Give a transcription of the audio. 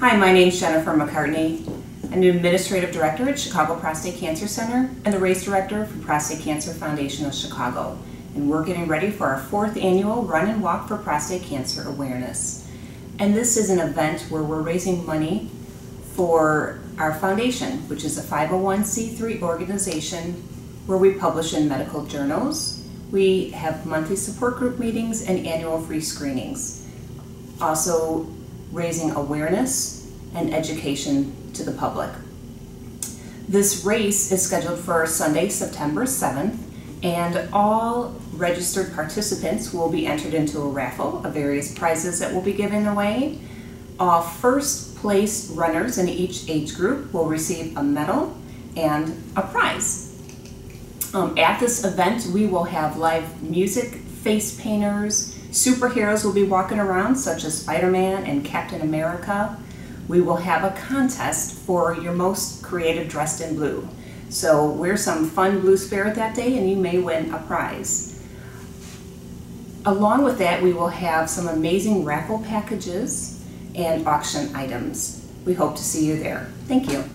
Hi, my name is Jennifer McCartney. I'm the Administrative Director at Chicago Prostate Cancer Center and the Race Director for Prostate Cancer Foundation of Chicago. And we're getting ready for our 4th annual Run and Walk for Prostate Cancer Awareness. And this is an event where we're raising money for our foundation, which is a 501c3 organization where we publish in medical journals. We have monthly support group meetings and annual free screenings. Also raising awareness and education to the public. This race is scheduled for Sunday, September 7th, and all registered participants will be entered into a raffle of various prizes that will be given away. All first place runners in each age group will receive a medal and a prize. At this event, we will have live music, face painters, superheroes will be walking around such as Spider-Man and Captain America. We will have a contest for your most creative dressed in blue. So wear some fun blue spirit that day and you may win a prize. Along with that, we will have some amazing raffle packages and auction items. We hope to see you there. Thank you.